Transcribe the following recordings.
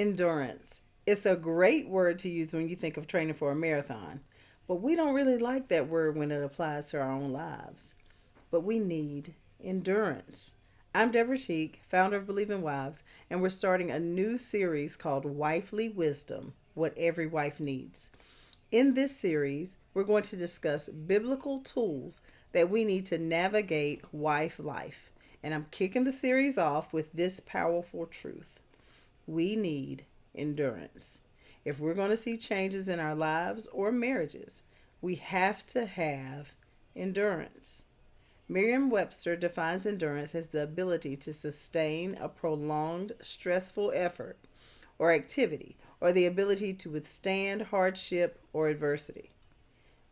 Endurance. It's a great word to use when you think of training for a marathon, but we don't really like that word when it applies to our own lives. But we need endurance. I'm Deborah Cheek, founder of Believe in Wives, and we're starting a new series called Wifely Wisdom: What Every Wife Needs. In this series, we're going to discuss biblical tools that we need to navigate wife life. And I'm kicking the series off with this powerful truth: we need endurance. If we're going to see changes in our lives or marriages, we have to have endurance. Merriam-Webster defines endurance as the ability to sustain a prolonged, stressful effort or activity, or the ability to withstand hardship or adversity.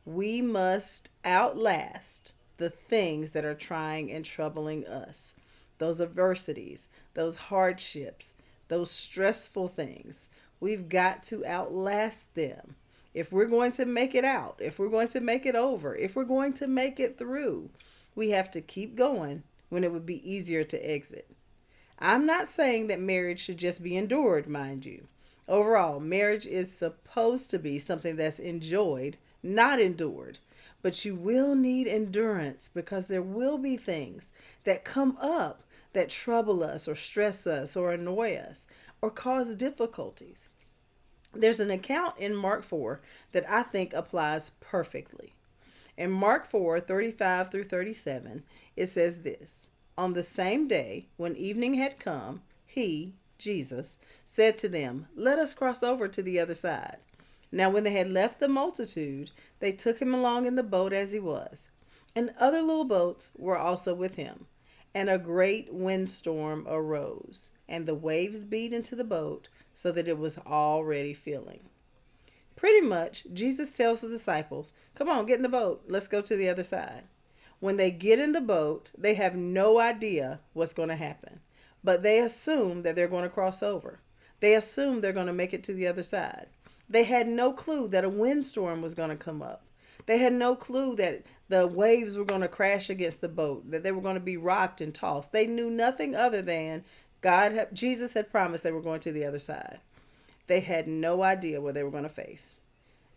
We must outlast the things that are trying and troubling us. Those adversities, those hardships, those stressful things. We've got to outlast them. If we're going to make it out, if we're going to make it over, if we're going to make it through, we have to keep going when it would be easier to exit. I'm not saying that marriage should just be endured, mind you. Overall, marriage is supposed to be something that's enjoyed, not endured. But you will need endurance because there will be things that come up that trouble us or stress us or annoy us or cause difficulties. There's an account in Mark 4 that I think applies perfectly. In Mark 4:35 through 37, it says this: On the same day, when evening had come, he, Jesus, said to them, "Let us cross over to the other side." Now when they had left the multitude, they took him along in the boat as he was. And other little boats were also with him. And a great windstorm arose, and the waves beat into the boat, so that it was already filling. Pretty much, Jesus tells the disciples, "Come on, get in the boat. Let's go to the other side." When they get in the boat, they have no idea what's going to happen. But they assume that they're going to cross over. They assume they're going to make it to the other side. They had no clue that a windstorm was going to come up. They had no clue that the waves were going to crash against the boat, that they were going to be rocked and tossed. They knew nothing other than Jesus had promised they were going to the other side. They had no idea what they were going to face.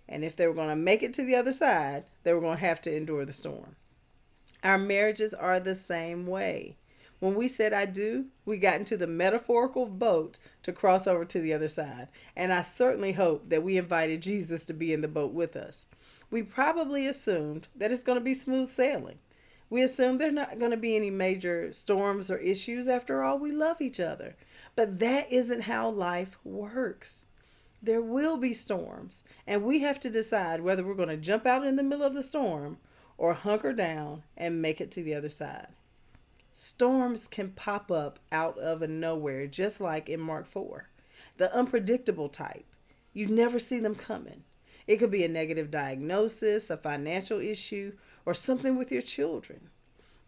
And if they were going to make it to the other side, they were going to have to endure the storm. Our marriages are the same way. When we said "I do," we got into the metaphorical boat to cross over to the other side. And I certainly hope that we invited Jesus to be in the boat with us. We probably assumed that it's going to be smooth sailing. We assumed there's not going to be any major storms or issues. After all, we love each other. But that isn't how life works. There will be storms, and we have to decide whether we're going to jump out in the middle of the storm or hunker down and make it to the other side. Storms can pop up out of nowhere, just like in Mark 4. The unpredictable type. You never see them coming. It could be a negative diagnosis, a financial issue, or something with your children.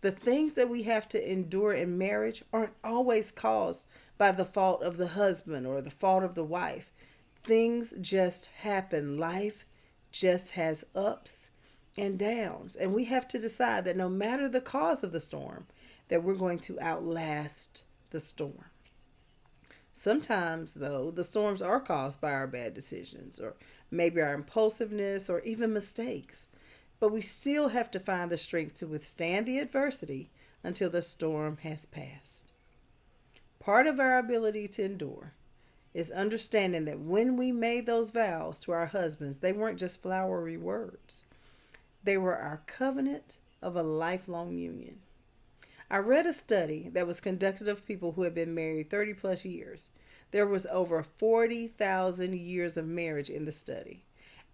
The things that we have to endure in marriage aren't always caused by the fault of the husband or the fault of the wife. Things just happen. Life just has ups and downs. And we have to decide that no matter the cause of the storm, that we're going to outlast the storm. Sometimes, though, the storms are caused by our bad decisions or maybe our impulsiveness or even mistakes. But we still have to find the strength to withstand the adversity until the storm has passed. Part of our ability to endure is understanding that when we made those vows to our husbands, they weren't just flowery words. They were our covenant of a lifelong union. I read a study that was conducted of people who had been married 30 plus years. There was over 40,000 years of marriage in the study.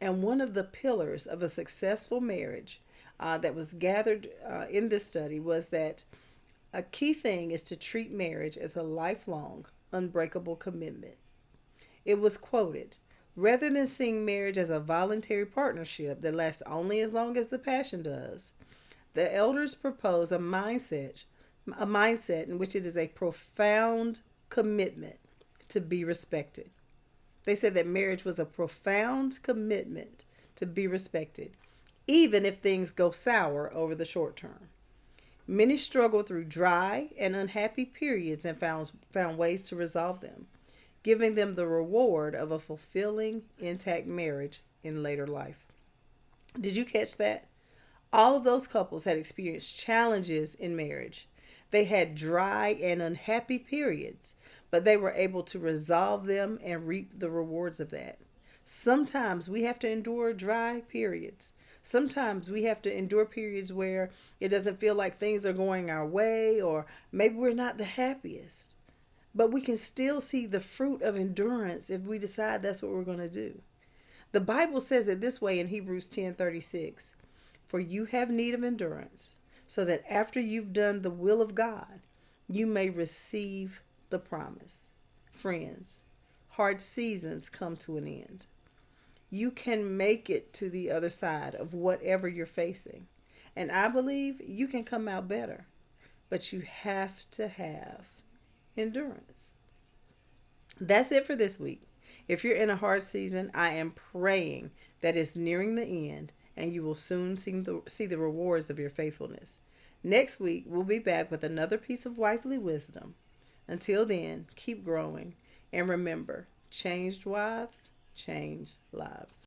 And one of the pillars of a successful marriage that was gathered in this study was that a key thing is to treat marriage as a lifelong, unbreakable commitment. It was quoted, "Rather than seeing marriage as a voluntary partnership that lasts only as long as the passion does, the elders propose a mindset in which it is a profound commitment to be respected." They said that marriage was a profound commitment to be respected, even if things go sour over the short term. Many struggle through dry and unhappy periods and found ways to resolve them. giving them the reward of a fulfilling, intact marriage in later life. Did you catch that? All of those couples had experienced challenges in marriage. They had dry and unhappy periods, but they were able to resolve them and reap the rewards of that. Sometimes we have to endure dry periods. Sometimes we have to endure periods where it doesn't feel like things are going our way, or maybe we're not the happiest. But we can still see the fruit of endurance if we decide that's what we're going to do. The Bible says it this way in Hebrews 10:36. For you have need of endurance, so that after you've done the will of God, you may receive the promise. Friends, hard seasons come to an end. You can make it to the other side of whatever you're facing. And I believe you can come out better. But you have to have endurance. That's it for this week. If you're in a hard season, I am praying that it's nearing the end and you will soon see the rewards of your faithfulness. Next week, we'll be back with another piece of wifely wisdom. Until then, keep growing. And remember, changed wives change lives.